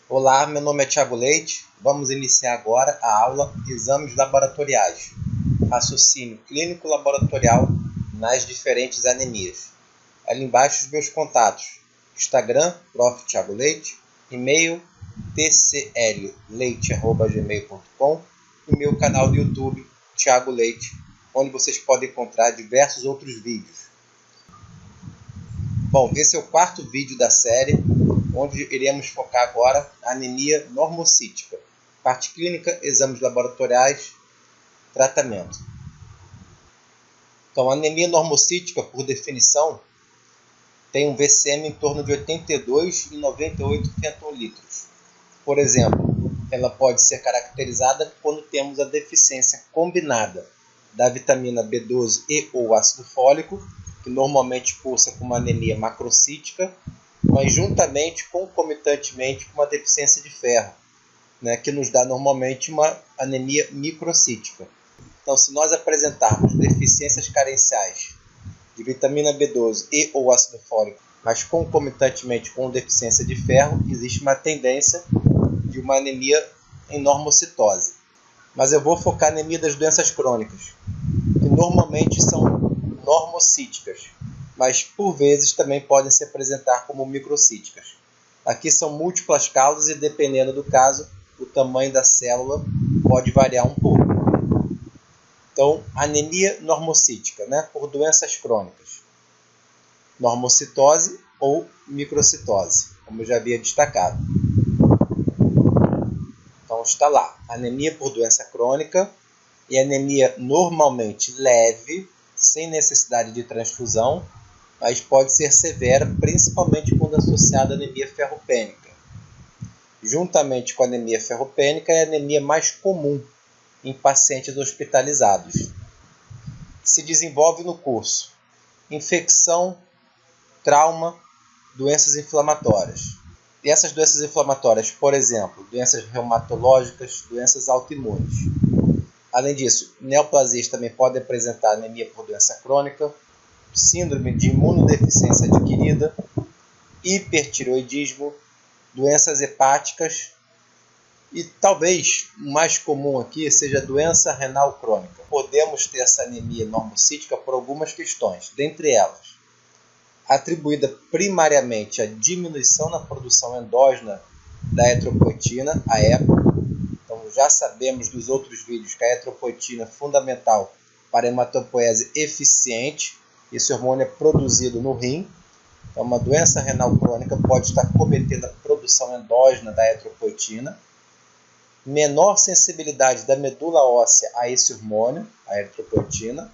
Olá, meu nome é Thiago Leite. Vamos iniciar agora a aula Exames Laboratoriais. Raciocínio clínico laboratorial nas diferentes anemias. Ali embaixo os meus contatos. Instagram, Prof. Thiago Leite. E-mail, tclleite@gmail.com. E meu canal do YouTube, Thiago Leite, onde vocês podem encontrar diversos outros vídeos. Bom, esse é o quarto vídeo da série, onde iremos focar agora a anemia normocítica. Parte clínica, exames laboratoriais, tratamento. Então, a anemia normocítica, por definição, tem um VCM em torno de 82 e 98 fentolitros. Por exemplo, ela pode ser caracterizada quando temos a deficiência combinada da vitamina B12 e ou ácido fólico, que normalmente cursa com uma anemia macrocítica, mas juntamente, concomitantemente, com uma deficiência de ferro, que nos dá normalmente uma anemia microcítica. Então, se nós apresentarmos deficiências carenciais de vitamina B12 e ou ácido fólico, mas concomitantemente com deficiência de ferro, existe uma tendência de uma anemia em normocitose. Mas eu vou focar na anemia das doenças crônicas, que normalmente são normocíticas, mas por vezes também podem se apresentar como microcíticas. Aqui são múltiplas causas e, dependendo do caso, o tamanho da célula pode variar um pouco. Então, anemia normocítica, por doenças crônicas. Normocitose ou microcitose, como eu já havia destacado. Então, está lá, anemia por doença crônica e anemia normalmente leve, sem necessidade de transfusão, mas pode ser severa, principalmente quando associada à anemia ferropênica. Juntamente com a anemia ferropênica, é a anemia mais comum em pacientes hospitalizados. Se desenvolve no curso infecção, trauma, doenças inflamatórias. E essas doenças inflamatórias, por exemplo, doenças reumatológicas, doenças autoimunes. Além disso, neoplasias também podem apresentar anemia por doença crônica, síndrome de imunodeficiência adquirida, hipertireoidismo, doenças hepáticas e talvez o mais comum aqui seja a doença renal crônica. Podemos ter essa anemia normocítica por algumas questões, dentre elas, atribuída primariamente à diminuição na produção endógena da eritropoetina, a EPO. Então, já sabemos dos outros vídeos que a eritropoetina é fundamental para a hematopoese eficiente. Esse hormônio é produzido no rim. Então, uma doença renal crônica pode estar cometendo a produção endógena da eritropoetina. Menor sensibilidade da medula óssea a esse hormônio, a eritropoetina.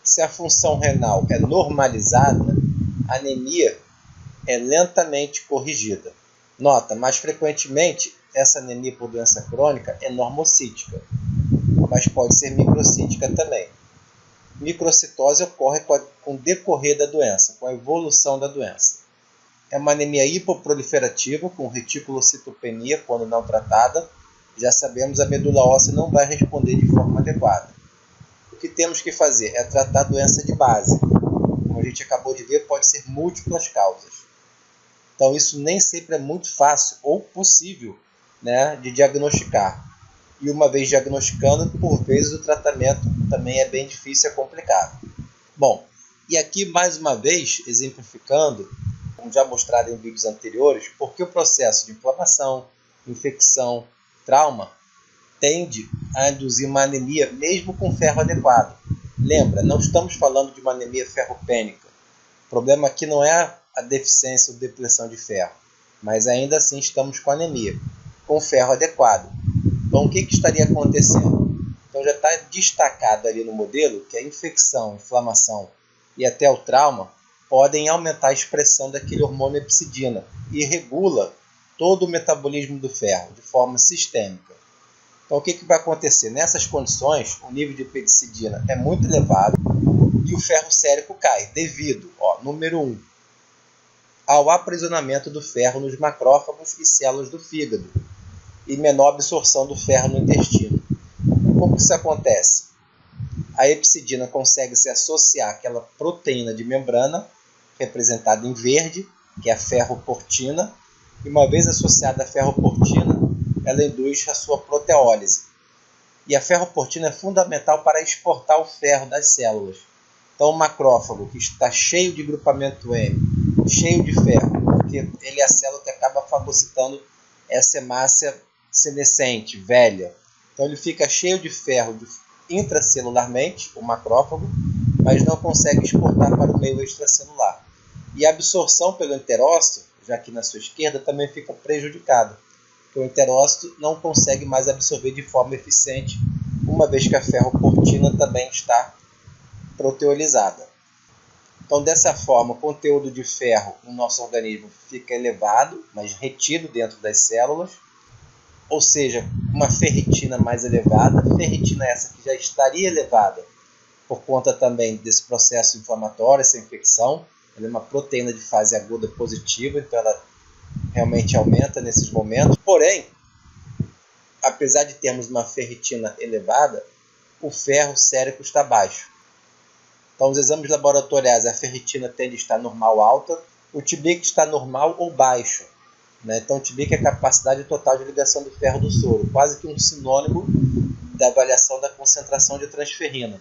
Se a função renal é normalizada, a anemia é lentamente corrigida. Nota, mais frequentemente, essa anemia por doença crônica é normocítica, mas pode ser microcítica também. Microcitose ocorre com o decorrer da doença, com a evolução da doença. É uma anemia hipoproliferativa, com reticulocitopenia quando não tratada. Já sabemos, a medula óssea não vai responder de forma adequada. O que temos que fazer é tratar a doença de base. Como a gente acabou de ver, pode ser múltiplas causas. Então, isso nem sempre é muito fácil ou possível de diagnosticar. E uma vez diagnosticando, por vezes o tratamento também é bem difícil e complicado. Bom, e aqui mais uma vez, exemplificando, como já mostrado em vídeos anteriores, porque o processo de inflamação, infecção, trauma, tende a induzir uma anemia mesmo com ferro adequado. Lembra, não estamos falando de uma anemia ferropênica. O problema aqui não é a deficiência ou depressão de ferro, mas ainda assim estamos com anemia, com ferro adequado. Então, o que estaria acontecendo? Então, já está destacado ali no modelo que a infecção, inflamação e até o trauma podem aumentar a expressão daquele hormônio epsidina e regula todo o metabolismo do ferro de forma sistêmica. Então, o que vai acontecer? Nessas condições, o nível de epsidina é muito elevado e o ferro sérico cai devido, número 1, ao aprisionamento do ferro nos macrófagos e células do fígado e menor absorção do ferro no intestino. Como isso acontece? A epsidina consegue se associar àquela proteína de membrana, representada em verde, que é a ferroportina, E uma vez associada à ferroportina, ela induz a sua proteólise. E a ferroportina é fundamental para exportar o ferro das células. Então, o macrófago que está cheio de grupamento M, cheio de ferro, porque ele é a célula que acaba fagocitando essa hemácia senescente, velha. Então, ele fica cheio de ferro intracelularmente, o macrófago, mas não consegue exportar para o meio extracelular. E a absorção pelo enterócito, já que na sua esquerda, também fica prejudicada, porque o enterócito não consegue mais absorver de forma eficiente, uma vez que a ferroportina também está proteolizada. Então, dessa forma, o conteúdo de ferro no nosso organismo fica elevado, mas retido dentro das células, ou seja, uma ferritina mais elevada, ferritina essa que já estaria elevada por conta também desse processo inflamatório, essa infecção. Ela é uma proteína de fase aguda positiva, então ela realmente aumenta nesses momentos. Porém, apesar de termos uma ferritina elevada, o ferro sérico está baixo. Então, os exames laboratoriais, a ferritina tende a estar normal alta, o TBIC está normal ou baixo. Então, o TBIC é a capacidade total de ligação do ferro do soro, quase que um sinônimo da avaliação da concentração de transferrina.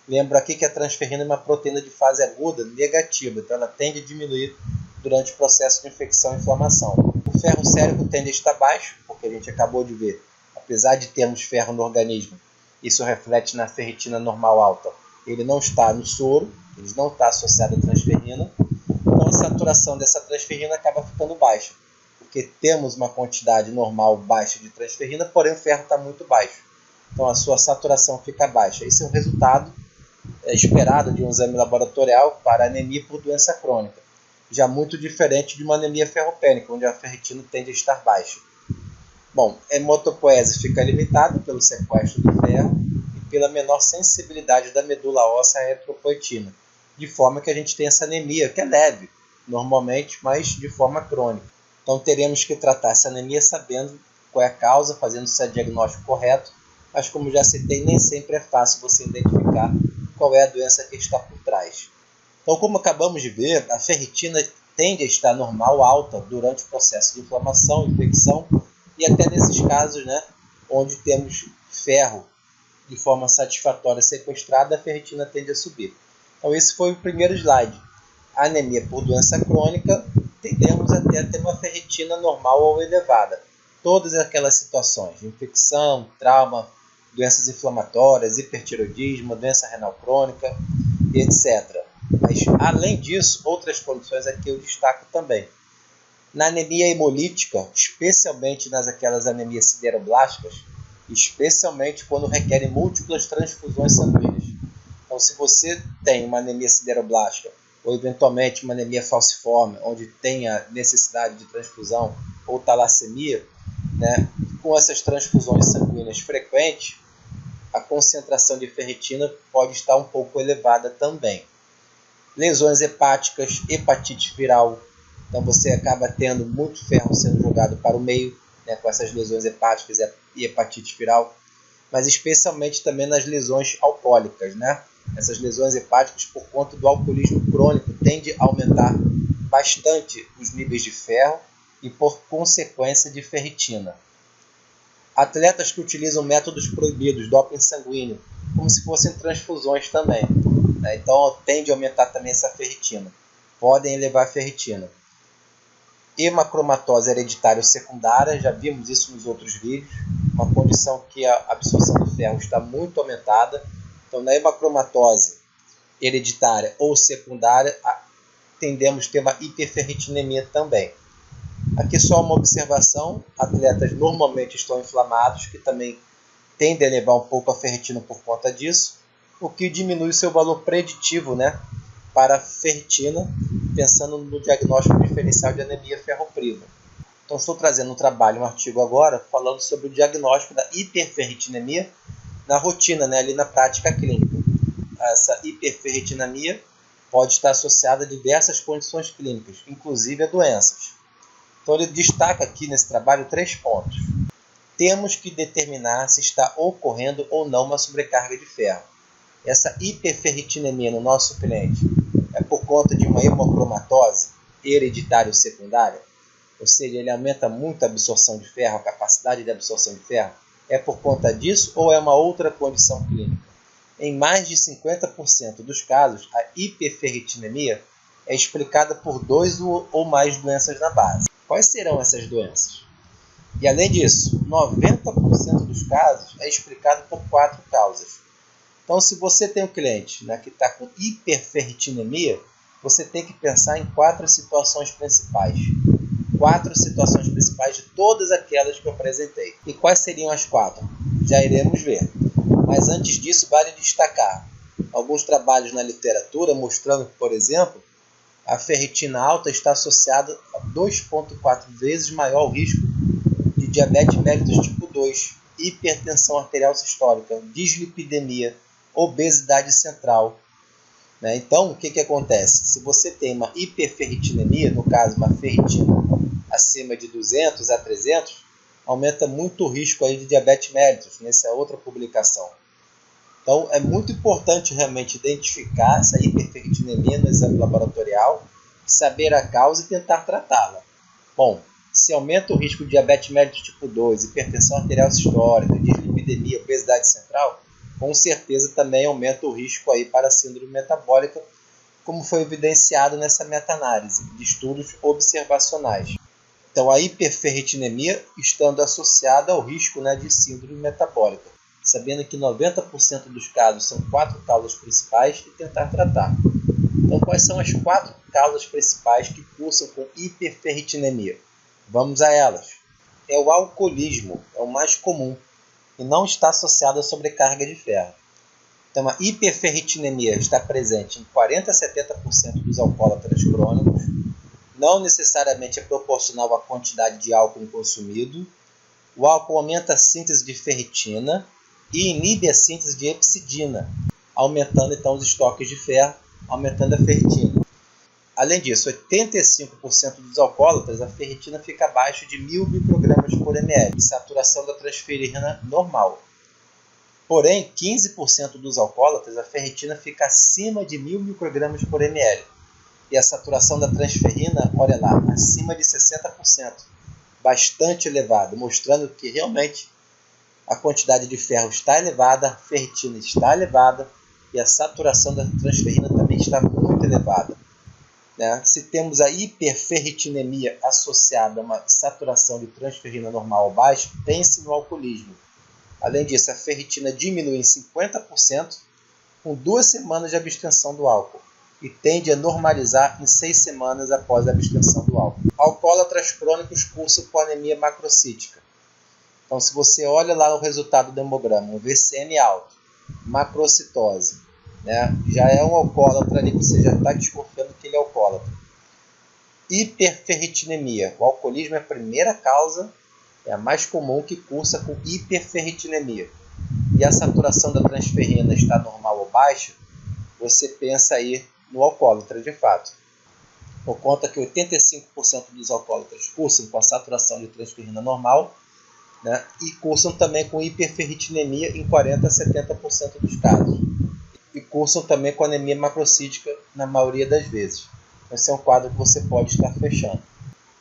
Lembro aqui que a transferrina é uma proteína de fase aguda negativa, então ela tende a diminuir durante o processo de infecção e inflamação. O ferro sérico tende a estar baixo, porque a gente acabou de ver, apesar de termos ferro no organismo, isso reflete na ferritina normal alta. Ele não está no soro, ele não está associado à transferrina, então a saturação dessa transferrina acaba ficando baixa, porque temos uma quantidade normal baixa de transferrina, porém o ferro está muito baixo, então a sua saturação fica baixa. Esse é um resultado esperado de um exame laboratorial para anemia por doença crônica, já muito diferente de uma anemia ferropênica, onde a ferritina tende a estar baixa. Bom, a hematopoese fica limitada pelo sequestro do ferro e pela menor sensibilidade da medula óssea à eritropoetina, de forma que a gente tem essa anemia, que é leve, normalmente, mas de forma crônica. Então teremos que tratar essa anemia sabendo qual é a causa, fazendo o diagnóstico correto, mas como já citei, nem sempre é fácil você identificar qual é a doença que está por trás. Então, como acabamos de ver, a ferritina tende a estar normal alta durante o processo de inflamação, infecção, e até nesses casos, onde temos ferro de forma satisfatória sequestrada, a ferritina tende a subir. Então, esse foi o primeiro slide. A anemia por doença crônica, tendemos até a ter uma ferritina normal ou elevada. Todas aquelas situações de infecção, trauma, doenças inflamatórias, hipertireoidismo, doença renal crônica, etc. Mas, além disso, outras condições aqui eu destaco também. Na anemia hemolítica, especialmente aquelas anemias sideroblásticas, especialmente quando requerem múltiplas transfusões sanguíneas. Então, se você tem uma anemia sideroblástica ou, eventualmente, uma anemia falciforme, onde tem a necessidade de transfusão, ou talassemia, com essas transfusões sanguíneas frequentes, a concentração de ferritina pode estar um pouco elevada também. Lesões hepáticas, hepatite viral. Então você acaba tendo muito ferro sendo jogado para o meio, com essas lesões hepáticas e hepatite viral, mas especialmente também nas lesões alcoólicas. Essas lesões hepáticas, por conta do alcoolismo crônico, tende a aumentar bastante os níveis de ferro e, por consequência, de ferritina. Atletas que utilizam métodos proibidos, doping sanguíneo, como se fossem transfusões também, então tende a aumentar também essa ferritina, podem elevar a ferritina. Hemacromatose hereditária ou secundária, já vimos isso nos outros vídeos, uma condição que a absorção do ferro está muito aumentada. Então, na hemacromatose hereditária ou secundária, tendemos a ter uma hiperferritinemia também. Aqui só uma observação, atletas normalmente estão inflamados, que também tendem a elevar um pouco a ferritina por conta disso, o que diminui seu valor preditivo para a ferritina, pensando no diagnóstico diferencial de anemia ferropriva. Então, estou trazendo um artigo agora, falando sobre o diagnóstico da hiperferritinemia na rotina, ali na prática clínica. Essa hiperferritinemia pode estar associada a diversas condições clínicas, inclusive a doenças. Então, ele destaca aqui nesse trabalho 3 pontos. Temos que determinar se está ocorrendo ou não uma sobrecarga de ferro. Essa hiperferritinemia no nosso cliente é por conta de uma hemocromatose hereditária ou secundária? ou seja, ele aumenta muito a absorção de ferro, a capacidade de absorção de ferro, é por conta disso ou é uma outra condição clínica? Em mais de 50% dos casos, a hiperferritinemia é explicada por 2 ou mais doenças na base. Quais serão essas doenças? E além disso, 90% dos casos é explicado por 4 causas. Então, se você tem um cliente, né, que está com hiperferritinemia, você tem que pensar em 4 situações principais. 4 situações principais de todas aquelas que eu apresentei. E quais seriam as 4? Já iremos ver. Mas antes disso, vale destacar alguns trabalhos na literatura mostrando que, por exemplo, a ferritina alta está associada a 2,4 vezes maior risco de diabetes mellitus tipo 2, hipertensão arterial sistólica, dislipidemia, obesidade central. Então, o que acontece? Se você tem uma hiperferritinemia, no caso uma ferritina acima de 200 a 300, aumenta muito o risco aí de diabetes mellitus, nessa outra publicação. Então, é muito importante realmente identificar essa hiperferritinemia no exame laboratorial, saber a causa e tentar tratá-la. Bom, se aumenta o risco de diabetes mellitus tipo 2, hipertensão arterial sistólica, dislipidemia, obesidade central, com certeza também aumenta o risco aí para a síndrome metabólica, como foi evidenciado nessa meta-análise de estudos observacionais. Então, a hiperferritinemia estando associada ao risco, de síndrome metabólica, sabendo que 90% dos casos são 4 causas principais e tentar tratar. Então, quais são as 4 causas principais que cursam com hiperferritinemia? Vamos a elas. É o alcoolismo, é o mais comum, e não está associado à sobrecarga de ferro. Então, a hiperferritinemia está presente em 40 a 70% dos alcoólatras crônicos, não necessariamente é proporcional à quantidade de álcool consumido. O álcool aumenta a síntese de ferritina e inibe a síntese de hepcidina, aumentando então os estoques de ferro, aumentando a ferritina. Além disso, 85% dos alcoólatras, a ferritina fica abaixo de 1000 microgramas por ml, saturação da transferina normal. Porém, 15% dos alcoólatras, a ferritina fica acima de 1000 microgramas por ml. E a saturação da transferrina, olha lá, acima de 60%, bastante elevado, mostrando que realmente a quantidade de ferro está elevada, a ferritina está elevada e a saturação da transferina também está muito elevada. Se temos a hiperferritinemia associada a uma saturação de transferrina normal baixa, pense no alcoolismo. Além disso, a ferritina diminui em 50% com 2 semanas de abstenção do álcool e tende a normalizar em 6 semanas após a abstenção do álcool. Alcoólatras crônicos cursam com anemia macrocítica. Então, se você olha lá o resultado do hemograma, um VCM alto, macrocitose, já é um alcoólatra ali, você já está desconfiando que ele é alcoólatra. Hiperferritinemia. O alcoolismo é a primeira causa, é a mais comum que cursa com hiperferritinemia. E a saturação da transferrina está normal ou baixa, você pensa aí no alcoólatra de fato. Por conta que 85% dos alcoólatras cursam com a saturação de transferrina normal, e cursam também com hiperferritinemia em 40 a 70% dos casos. E cursam também com anemia macrocítica na maioria das vezes. Esse é um quadro que você pode estar fechando.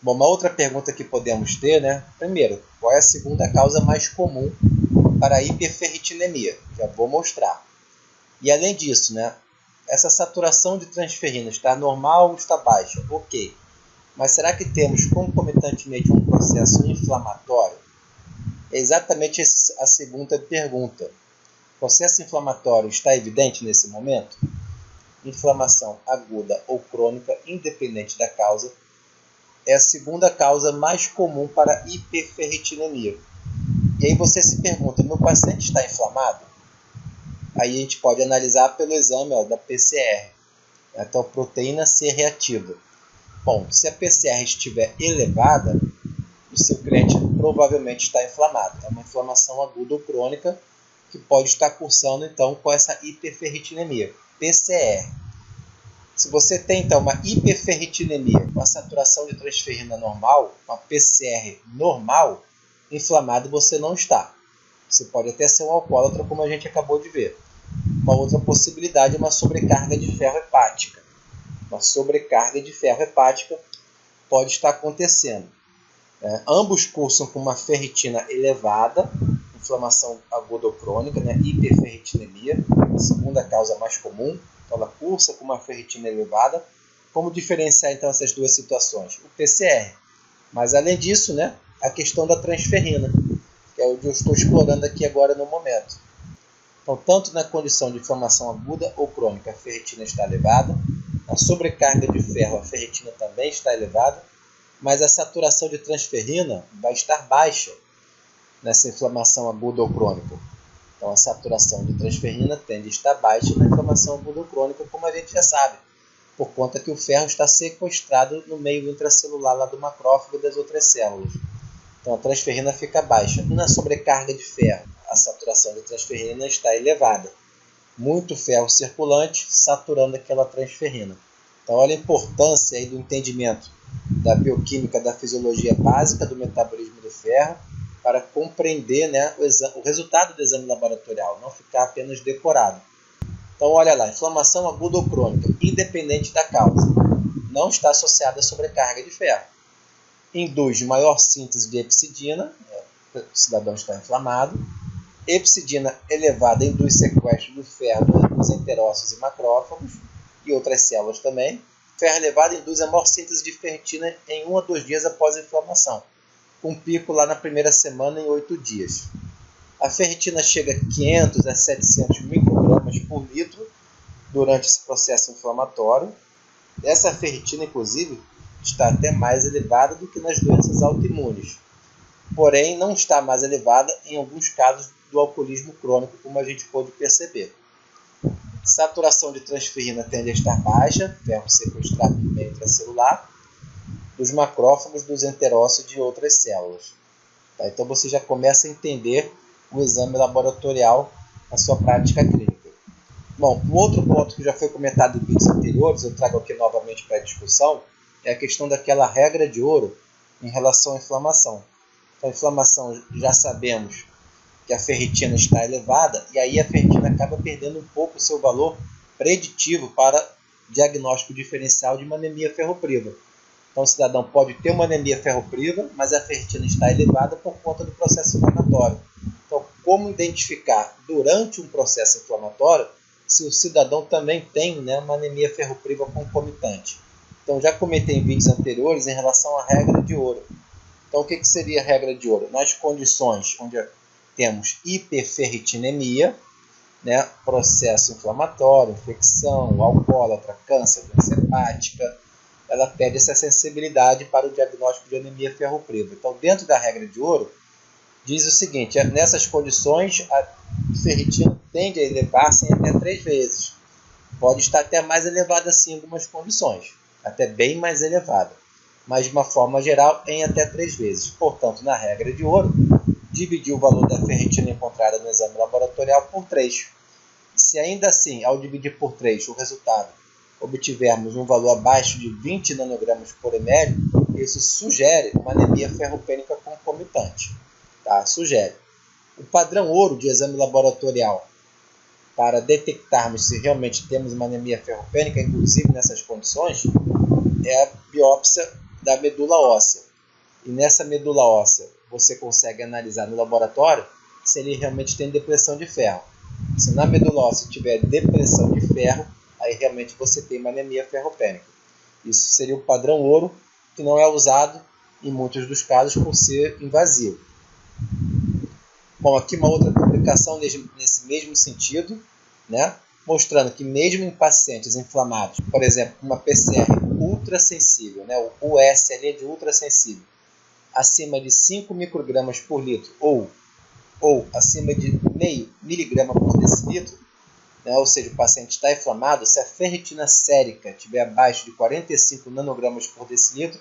Bom, uma outra pergunta que podemos ter, primeiro, qual é a segunda causa mais comum para a hiperferritinemia? Já vou mostrar. E além disso, essa saturação de transferrina está normal ou está baixa? Ok. Mas será que temos concomitantemente um processo inflamatório? É exatamente a segunda pergunta. O processo inflamatório está evidente nesse momento? Inflamação aguda ou crônica, independente da causa, é a segunda causa mais comum para hiperferritinemia. E aí você se pergunta, meu paciente está inflamado? Aí a gente pode analisar pelo exame da PCR, então proteína C reativa. Bom, se a PCR estiver elevada, o seu cliente provavelmente está inflamado. É uma inflamação aguda ou crônica que pode estar cursando então com essa hiperferritinemia. PCR. Se você tem então uma hiperferritinemia com a saturação de transferrina normal, uma PCR normal, inflamado você não está. Você pode até ser um alcoólatra, como a gente acabou de ver. Uma outra possibilidade é uma sobrecarga de ferro hepática. Uma sobrecarga de ferro hepática pode estar acontecendo. Ambos cursam com uma ferritina elevada, inflamação aguda ou crônica, hiperferritinemia, segunda causa mais comum. Então, ela cursa com uma ferritina elevada. Como diferenciar então essas duas situações? O PCR. Mas além disso, a questão da transferrina, que é o que eu estou explorando aqui agora no momento. Então, tanto na condição de inflamação aguda ou crônica, a ferritina está elevada. Na sobrecarga de ferro, a ferritina também está elevada, mas a saturação de transferrina vai estar baixa nessa inflamação aguda ou crônica. Então, a saturação de transferrina tende a estar baixa na inflamação aguda ou crônica, como a gente já sabe, por conta que o ferro está sequestrado no meio intracelular lá do macrófago e das outras células. Então, a transferrina fica baixa. E na sobrecarga de ferro, a saturação de transferrina está elevada. Muito ferro circulante saturando aquela transferrina. Então, olha a importância aí do entendimento da bioquímica, da fisiologia básica do metabolismo do ferro para compreender o resultado do exame laboratorial, não ficar apenas decorado. Então, olha lá, inflamação aguda ou crônica, independente da causa, não está associada à sobrecarga de ferro. Induz maior síntese de epsidina, o cidadão está inflamado. Epsidina elevada induz sequestro do ferro nos enterócitos e macrófagos e outras células também. Ferro elevado induz a maior síntese de ferritina em 1 a 2 dias após a inflamação, com pico lá na primeira semana em 8 dias. A ferritina chega a 500 a 700 microgramas por litro durante esse processo inflamatório. Essa ferritina, inclusive, está até mais elevada do que nas doenças autoimunes. Porém, não está mais elevada em alguns casos do alcoolismo crônico, como a gente pôde perceber. Saturação de transferrina tende a estar baixa, ferro sequestrado no meio intracelular, dos macrófagos, dos enterócitos e de outras células. Tá? Então você já começa a entender o exame laboratorial na sua prática clínica. Bom, um outro ponto que já foi comentado em vídeos anteriores, eu trago aqui novamente para a discussão, é a questão daquela regra de ouro em relação à inflamação. Então, a inflamação, já sabemos que a ferritina está elevada, e aí a ferritina acaba perdendo um pouco o seu valor preditivo para diagnóstico diferencial de uma anemia ferropriva. Então, o cidadão pode ter uma anemia ferropriva, mas a ferritina está elevada por conta do processo inflamatório. Então, como identificar durante um processo inflamatório se o cidadão também tem uma anemia ferropriva concomitante? Então, já comentei em vídeos anteriores em relação à regra de ouro. Então, o que seria a regra de ouro? Nas condições onde temos hiperferritinemia, processo inflamatório, infecção, alcoólatra, câncer, doença hepática, ela pede essa sensibilidade para o diagnóstico de anemia ferropriva. Então, dentro da regra de ouro, diz o seguinte: nessas condições, a ferritina tende a elevar-se em até 3 vezes. Pode estar até mais elevada assim em algumas condições, até bem mais elevada, mas de uma forma geral em até 3 vezes. Portanto, na regra de ouro, dividir o valor da ferritina encontrada no exame laboratorial por 3. Se ainda assim, ao dividir por 3, o resultado obtivermos um valor abaixo de 20 nanogramas por ml, isso sugere uma anemia ferropênica concomitante. Tá? Sugere. O padrão ouro de exame laboratorial para detectarmos se realmente temos uma anemia ferropênica, inclusive nessas condições, é a biópsia da medula óssea. E nessa medula óssea, você consegue analisar no laboratório se ele realmente tem depressão de ferro. Se na medula óssea tiver depressão de ferro, aí realmente você tem uma anemia ferropênica. Isso seria o padrão ouro, que não é usado em muitos dos casos por ser invasivo. Bom, aqui uma outra publicação nesse mesmo sentido, mostrando que mesmo em pacientes inflamados, por exemplo, uma PCR ultrassensível, o US ali é de ultrassensível, acima de 5 microgramas por litro ou acima de 0,5 miligrama por decilitro, ou seja, o paciente está inflamado, se a ferritina sérica estiver abaixo de 45 nanogramas por decilitro,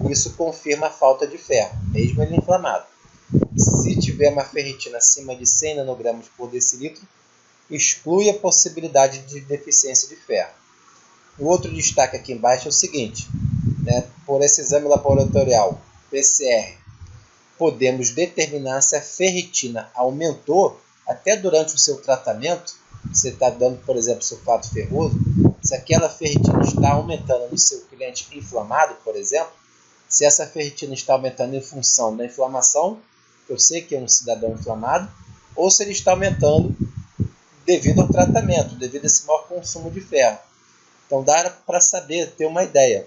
isso confirma a falta de ferro, mesmo ele inflamado. Se tiver uma ferritina acima de 100 nanogramas por decilitro, exclui a possibilidade de deficiência de ferro. O outro destaque aqui embaixo é o seguinte: por esse exame laboratorial PCR, podemos determinar se a ferritina aumentou até durante o seu tratamento. Você está dando, por exemplo, sulfato ferroso, se aquela ferritina está aumentando no seu cliente inflamado, por exemplo, Se essa ferritina está aumentando em função da inflamação, eu sei que é um cidadão inflamado, ou se ele está aumentando devido ao tratamento, devido a esse maior consumo de ferro. Então dá para saber, ter uma ideia.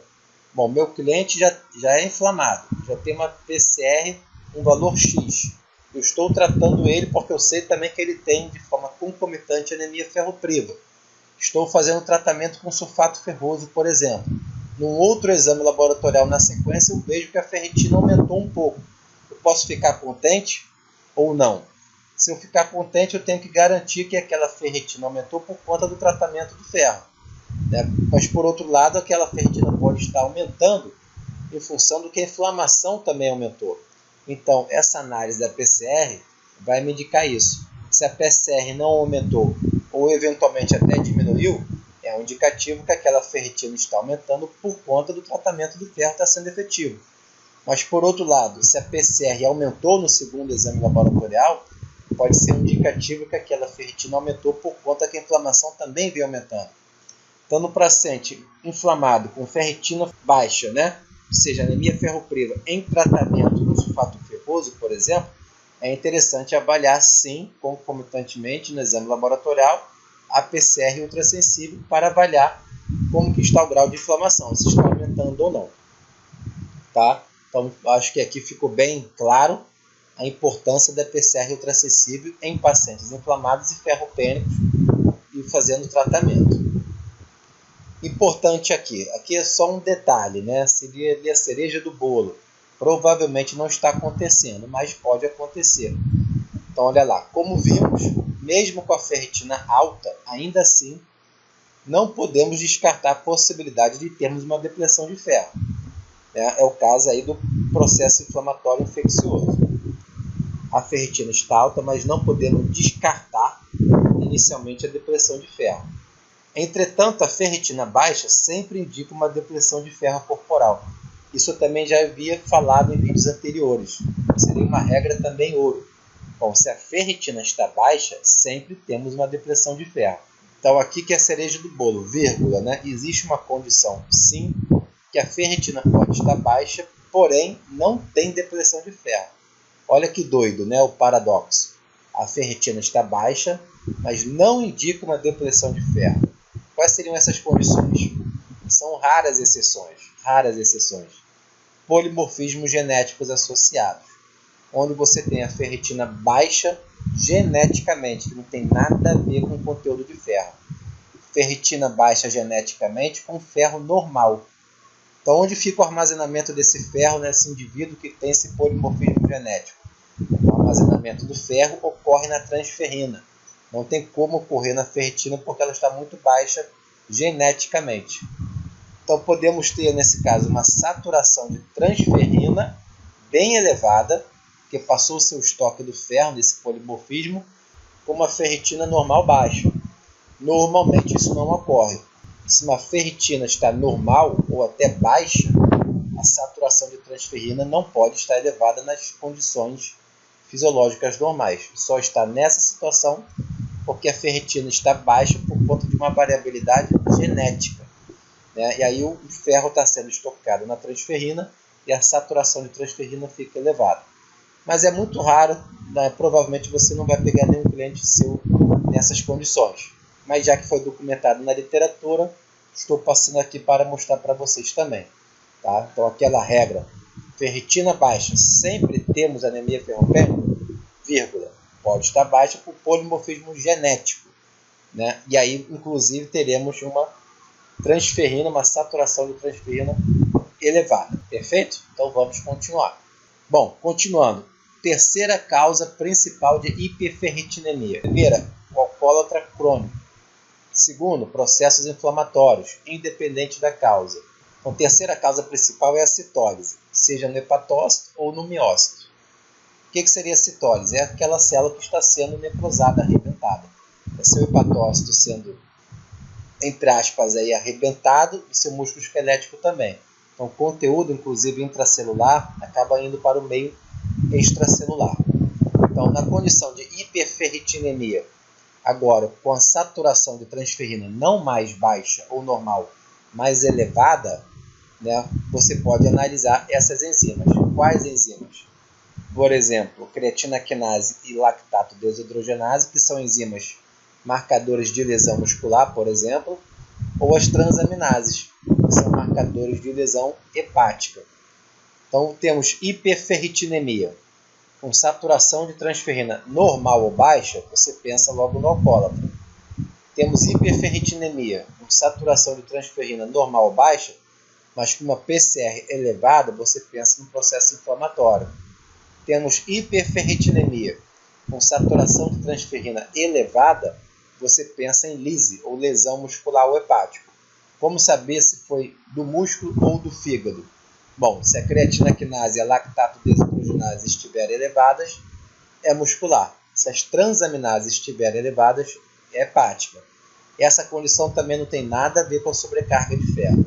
Bom, meu cliente já é inflamado, já tem uma PCR, um valor X. Eu estou tratando ele porque eu sei também que ele tem de forma concomitante anemia ferropriva. Estou fazendo tratamento com sulfato ferroso, por exemplo. Num outro exame laboratorial na sequência, eu vejo que a ferritina aumentou um pouco. Eu posso ficar contente ou não? Se eu ficar contente, eu tenho que garantir que aquela ferritina aumentou por conta do tratamento do ferro. Mas, por outro lado, aquela ferritina pode estar aumentando em função do que a inflamação também aumentou. Então, essa análise da PCR vai me indicar isso. Se a PCR não aumentou ou eventualmente até diminuiu, é um indicativo que aquela ferritina está aumentando por conta do tratamento do ferro estar sendo efetivo. Mas, por outro lado, se a PCR aumentou no segundo exame laboratorial, pode ser um indicativo que aquela ferritina aumentou por conta que a inflamação também vem aumentando. Então, no paciente inflamado com ferritina baixa, ou seja, anemia ferropriva em tratamento com sulfato ferroso, por exemplo, é interessante avaliar sim, concomitantemente no exame laboratorial, a PCR ultrassensível para avaliar como que está o grau de inflamação, se está aumentando ou não. Tá? Então, acho que aqui ficou bem claro a importância da PCR ultrassensível em pacientes inflamados e ferropênicos e fazendo tratamento. Importante aqui é só um detalhe, seria ali a cereja do bolo. Provavelmente não está acontecendo, mas pode acontecer. Então, olha lá, como vimos, mesmo com a ferritina alta, ainda assim, não podemos descartar a possibilidade de termos uma depressão de ferro. É o caso aí do processo inflamatório infeccioso. A ferritina está alta, mas não podemos descartar inicialmente a depressão de ferro. Entretanto, a ferritina baixa sempre indica uma depressão de ferro corporal. Isso eu também já havia falado em vídeos anteriores. Seria uma regra também ouro. Bom, se a ferritina está baixa, sempre temos uma depressão de ferro. Então, aqui que é a cereja do bolo, vírgula, existe uma condição, sim, que a ferritina pode estar baixa, porém não tem depressão de ferro. Olha que doido, o paradoxo. A ferritina está baixa, mas não indica uma depressão de ferro. Quais seriam essas condições? São raras exceções. Polimorfismos genéticos associados, onde você tem a ferritina baixa geneticamente, que não tem nada a ver com o conteúdo de ferro. Ferritina baixa geneticamente com ferro normal. Então, onde fica o armazenamento desse ferro nesse indivíduo que tem esse polimorfismo genético? O armazenamento do ferro ocorre na transferrina. Não tem como ocorrer na ferritina porque ela está muito baixa geneticamente. Então, podemos ter, nesse caso, uma saturação de transferrina bem elevada, que passou o seu estoque do ferro nesse polimorfismo, com uma ferritina normal baixa. Normalmente, isso não ocorre. Se uma ferritina está normal ou até baixa, a saturação de transferrina não pode estar elevada nas condições fisiológicas normais. Só está nessa situação porque a ferritina está baixa por conta de uma variabilidade genética. E aí o ferro está sendo estocado na transferrina e a saturação de transferrina fica elevada. Mas é muito raro, provavelmente você não vai pegar nenhum cliente seu nessas condições. Mas já que foi documentado na literatura, estou passando aqui para mostrar para vocês também. Tá? Então, aquela regra, ferritina baixa, sempre temos anemia ferropênica, vírgula, pode estar baixa por polimorfismo genético. E aí, inclusive, teremos uma transferrina, uma saturação de transferrina elevada. Perfeito? Então, vamos continuar. Bom, continuando. Terceira causa principal de hiperferritinemia. Primeira, o alcoólatra crônico. Segundo, processos inflamatórios, independente da causa. Então, terceira causa principal é a citólise, seja no hepatócito ou no miócito. O que seria a citólise? É aquela célula que está sendo necrosada, arrebentada. É seu hepatócito sendo, entre aspas, arrebentado e seu músculo esquelético também. Então, o conteúdo, inclusive intracelular, acaba indo para o meio extracelular. Então, na condição de hiperferritinemia, agora com a saturação de transferrina não mais baixa ou normal, mas elevada, né, você pode analisar essas enzimas. Quais enzimas? Por exemplo, creatina quinase e lactato desidrogenase, que são enzimas marcadores de lesão muscular, por exemplo, ou as transaminases, que são marcadores de lesão hepática. Então, temos hiperferritinemia, com saturação de transferrina normal ou baixa, você pensa logo no alcoólatra. Temos hiperferritinemia, com saturação de transferrina normal ou baixa, mas com uma PCR elevada, você pensa no processo inflamatório. Temos hiperferritinemia, com saturação de transferrina elevada, você pensa em lise, ou lesão muscular ou hepática. Como saber se foi do músculo ou do fígado? Bom, se a creatina quinase e a lactato desidrogenase estiverem elevadas, é muscular. Se as transaminases estiverem elevadas, é hepática. Essa condição também não tem nada a ver com a sobrecarga de ferro.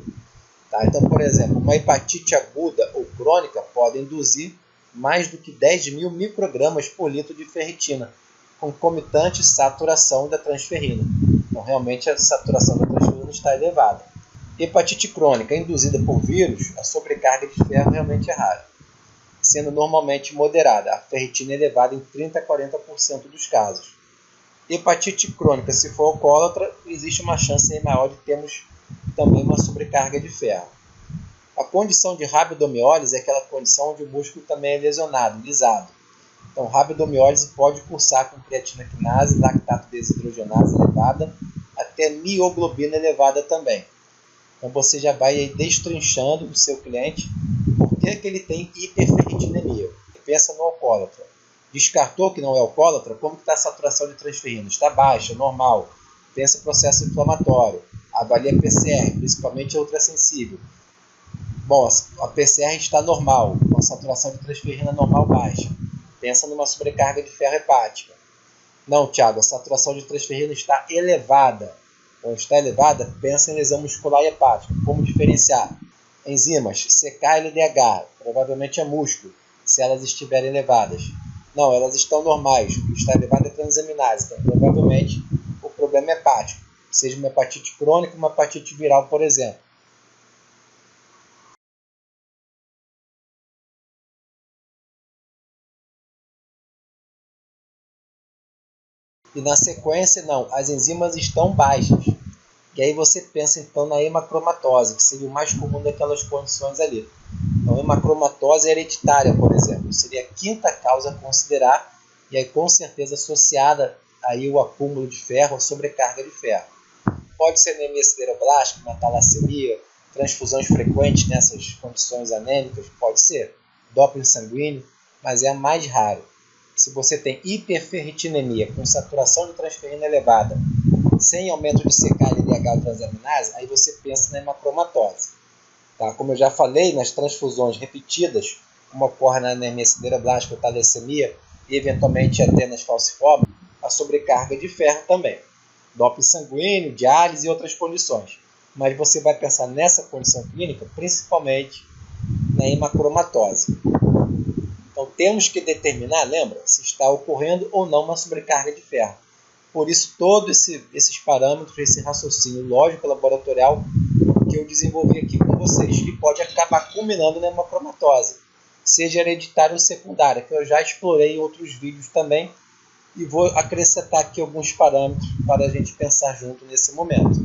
Tá? Então, por exemplo, uma hepatite aguda ou crônica pode induzir mais do que 10.000 microgramas por litro de ferritina, concomitante saturação da transferrina. Então, realmente, a saturação da transferrina está elevada. Hepatite crônica induzida por vírus, a sobrecarga de ferro realmente é rara, sendo normalmente moderada, a ferritina elevada em 30 a 40% dos casos. Hepatite crônica, se for alcoólatra, existe uma chance maior de termos também uma sobrecarga de ferro. A condição de rabdomiólise é aquela condição onde o músculo também é lesionado, lisado. Então, rabdomiólise pode cursar com creatina quinase, lactato desidrogenase elevada, até mioglobina elevada também. Então, você já vai aí destrinchando o seu cliente por que ele tem hiperferritinemia. Pensa no alcoólatra. Descartou que não é alcoólatra, como está a saturação de transferrina? Está baixa, normal. Pensa processo inflamatório. Avalia PCR, principalmente a ultrassensível. Bom, a PCR está normal, com a saturação de transferrina normal baixa. Pensa numa sobrecarga de ferro hepática. Não, Thiago, a saturação de transferrina está elevada. Quando está elevada, pensa em lesão muscular e hepática. Como diferenciar? Enzimas, CK-LDH, provavelmente é músculo, se elas estiverem elevadas. Não, elas estão normais, está elevada é transaminase, então provavelmente o problema é hepático, seja uma hepatite crônica ou uma hepatite viral, por exemplo. E na sequência, não, as enzimas estão baixas. E aí você pensa então na hemacromatose, que seria o mais comum daquelas condições ali. Então, hemacromatose hereditária, por exemplo, seria a quinta causa a considerar, e aí com certeza associada aí o acúmulo de ferro, a sobrecarga de ferro. Pode ser anemia sideroblástica, uma talassemia, transfusões frequentes nessas condições anêmicas, pode ser. Doping sanguíneo, mas é a mais raro. Se você tem hiperferritinemia com saturação de transferrina elevada, sem aumento de CK-LDH ou transaminase, aí você pensa na hemacromatose. Tá? Como eu já falei, nas transfusões repetidas, como ocorre na anemia sideroblástica ou talassemia, e eventualmente até nas falciformes, a sobrecarga de ferro também. Doping sanguíneo, diálise e outras condições. Mas você vai pensar nessa condição clínica, principalmente na hemacromatose. Então temos que determinar, lembra, se está ocorrendo ou não uma sobrecarga de ferro. Por isso, todos esses parâmetros, esse raciocínio lógico laboratorial que eu desenvolvi aqui com vocês, que pode acabar culminando na hemacromatose, seja hereditária ou secundária, que eu já explorei em outros vídeos também, e vou acrescentar aqui alguns parâmetros para a gente pensar junto nesse momento.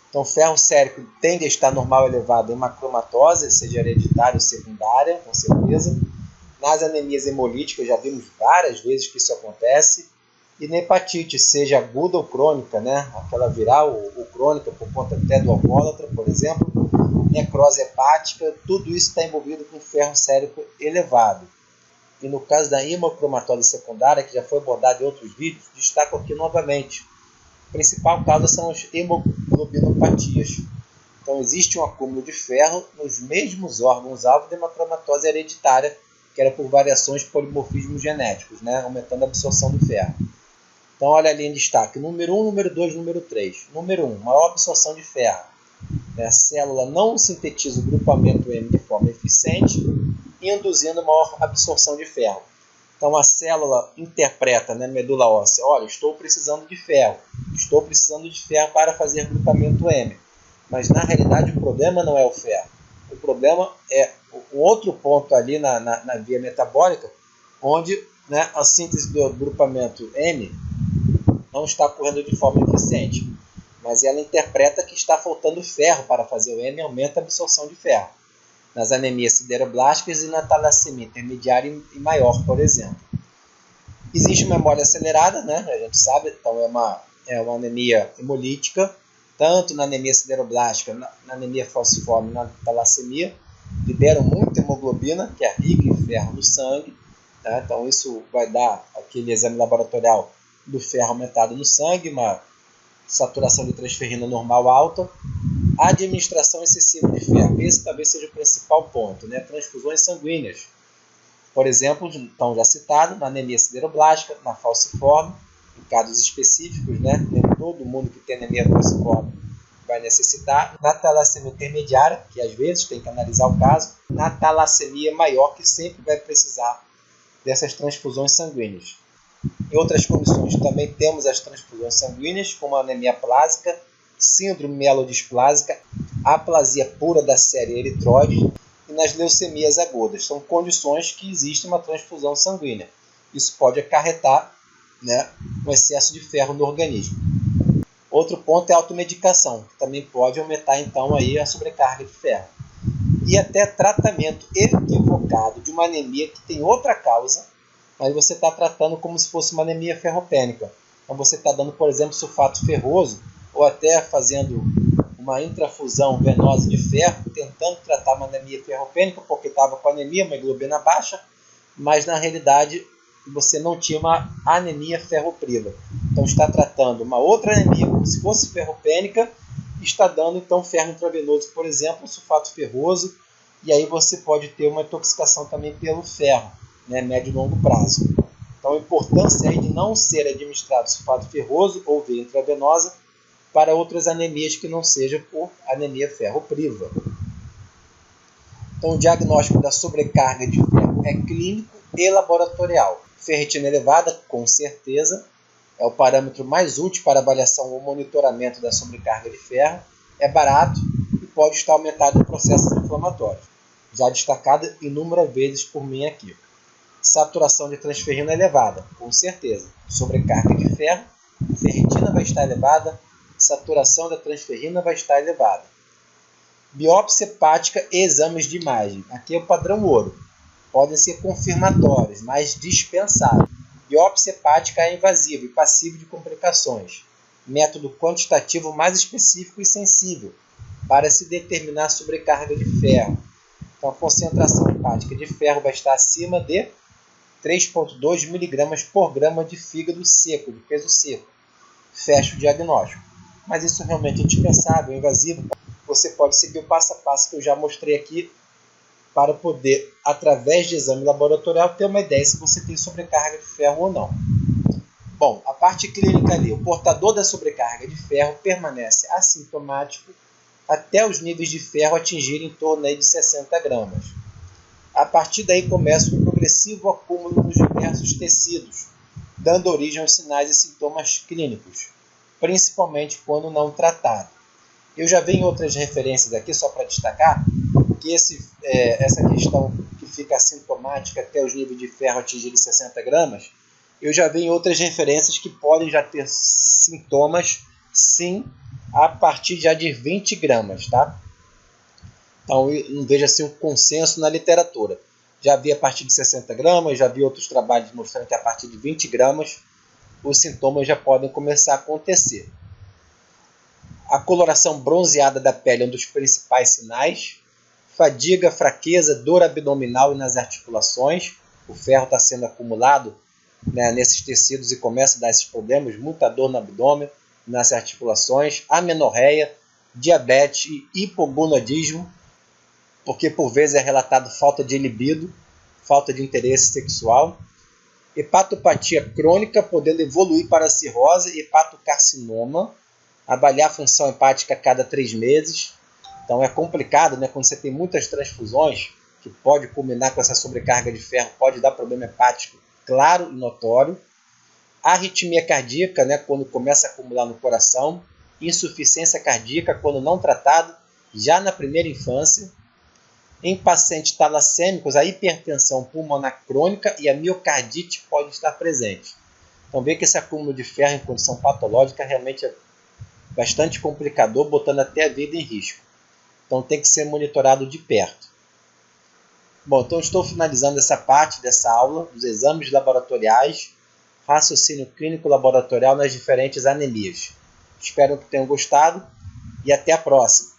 Então, ferro sérico tende a estar normal ou elevado em hemacromatose, seja hereditária ou secundária, com certeza. Nas anemias hemolíticas, já vimos várias vezes que isso acontece. E na hepatite, seja aguda ou crônica, né? Aquela viral ou crônica, por conta até do alcoólatra, por exemplo, necrose hepática, tudo isso está envolvido com ferro sérico elevado. E no caso da hemocromatose secundária, que já foi abordado em outros vídeos, destaco aqui novamente. A principal causa são as hemoglobinopatias. Então, existe um acúmulo de ferro nos mesmos órgãos-alvo da hemocromatose hereditária, que era por variações de polimorfismos genéticos, né? Aumentando a absorção do ferro. Então, olha ali em destaque, número 1, número 2, número 3. Número 1, maior absorção de ferro. A célula não sintetiza o grupamento M de forma eficiente, induzindo maior absorção de ferro. Então, a célula interpreta na medula óssea, olha, estou precisando de ferro para fazer grupamento M. Mas, na realidade, o problema não é o ferro. problema é um outro ponto ali na via metabólica, onde, né, a síntese do grupamento M não está ocorrendo de forma eficiente, mas ela interpreta que está faltando ferro para fazer o M e aumenta a absorção de ferro nas anemias sideroblásticas e na talassemia intermediária e maior, por exemplo. Existe uma hemólise acelerada, né? A gente sabe, então é uma anemia hemolítica, tanto na anemia sideroblástica, na anemia falciforme, na talassemia, liberam muita hemoglobina, que é rica em ferro no sangue, tá? Então isso vai dar aquele exame laboratorial do ferro aumentado no sangue, uma saturação de transferrina normal alta, a administração excessiva de ferro. Esse talvez seja o principal ponto, né? Transfusões sanguíneas. Por exemplo, então já citado, na anemia sideroblástica, na falciforme, em casos específicos, né? Nem todo mundo que tem anemia falciforme vai necessitar. Na talassemia intermediária, que às vezes tem que analisar o caso. Na talassemia maior, que sempre vai precisar dessas transfusões sanguíneas. Em outras condições também temos as transfusões sanguíneas, como a anemia plásica, síndrome mielodisplásica, aplasia pura da série eritroide e nas leucemias agudas. São condições que existe uma transfusão sanguínea. Isso pode acarretar, né, um excesso de ferro no organismo. Outro ponto é a automedicação, que também pode aumentar então aí a sobrecarga de ferro. E até tratamento equivocado de uma anemia que tem outra causa, mas você está tratando como se fosse uma anemia ferropênica. Então você está dando, por exemplo, sulfato ferroso, ou até fazendo uma intrafusão venosa de ferro, tentando tratar uma anemia ferropênica, porque estava com anemia, uma hemoglobina baixa, mas na realidade você não tinha uma anemia ferropriva. Então está tratando uma outra anemia como se fosse ferropênica, e está dando então ferro intravenoso, por exemplo, sulfato ferroso, e aí você pode ter uma intoxicação também pelo ferro, né, médio e longo prazo. Então a importância aí de não ser administrado sulfato ferroso ou via intravenosa para outras anemias que não sejam por anemia ferropriva. Então o diagnóstico da sobrecarga de ferro é clínico e laboratorial. Ferritina elevada, com certeza, é o parâmetro mais útil para avaliação ou monitoramento da sobrecarga de ferro, é barato e pode estar aumentado em processos inflamatórios, já destacado inúmeras vezes por mim aqui. Saturação de transferrina elevada, com certeza. Sobrecarga de ferro, ferritina vai estar elevada, saturação da transferrina vai estar elevada. Biópsia hepática e exames de imagem. Aqui é o padrão ouro. Podem ser confirmatórios, mas dispensáveis. Biópsia hepática é invasiva e passiva de complicações. Método quantitativo mais específico e sensível para se determinar a sobrecarga de ferro. Então, a concentração hepática de ferro vai estar acima de 3,2 mg por grama de fígado seco, de peso seco. Fecha o diagnóstico. Mas isso realmente é dispensável, invasivo. Você pode seguir o passo a passo que eu já mostrei aqui para poder, através de exame laboratorial, ter uma ideia se você tem sobrecarga de ferro ou não. Bom, a parte clínica ali, o portador da sobrecarga de ferro permanece assintomático até os níveis de ferro atingirem em torno aí de 60 gramas. A partir daí começa um progressivo acúmulo nos diversos tecidos, dando origem aos sinais e sintomas clínicos, principalmente quando não tratado. Eu já vi em outras referências aqui, só para destacar, que essa questão que fica assintomática até os níveis de ferro atingirem 60 gramas, eu já vi em outras referências que podem já ter sintomas, sim, a partir já de 20 gramas, tá? Então, eu não vejo assim um consenso na literatura. Já vi a partir de 60 gramas, já vi outros trabalhos mostrando que a partir de 20 gramas os sintomas já podem começar a acontecer. A coloração bronzeada da pele é um dos principais sinais. Fadiga, fraqueza, dor abdominal e nas articulações. O ferro está sendo acumulado, né, nesses tecidos e começa a dar esses problemas. Muita dor no abdômen, nas articulações. Amenorreia, diabetes e hipogonadismo, porque por vezes é relatado falta de libido, falta de interesse sexual. Hepatopatia crônica, podendo evoluir para cirrose, hepatocarcinoma. Avaliar a função hepática a cada 3 meses. Então é complicado, né? Quando você tem muitas transfusões, que pode culminar com essa sobrecarga de ferro, pode dar problema hepático claro e notório. Arritmia cardíaca, né? Quando começa a acumular no coração. Insuficiência cardíaca, quando não tratado, já na primeira infância. Em pacientes talassêmicos, a hipertensão pulmonar crônica e a miocardite podem estar presentes. Então, vê que esse acúmulo de ferro em condição patológica realmente é bastante complicador, botando até a vida em risco. Então, tem que ser monitorado de perto. Bom, então estou finalizando essa parte dessa aula dos exames laboratoriais, raciocínio clínico laboratorial nas diferentes anemias. Espero que tenham gostado e até a próxima.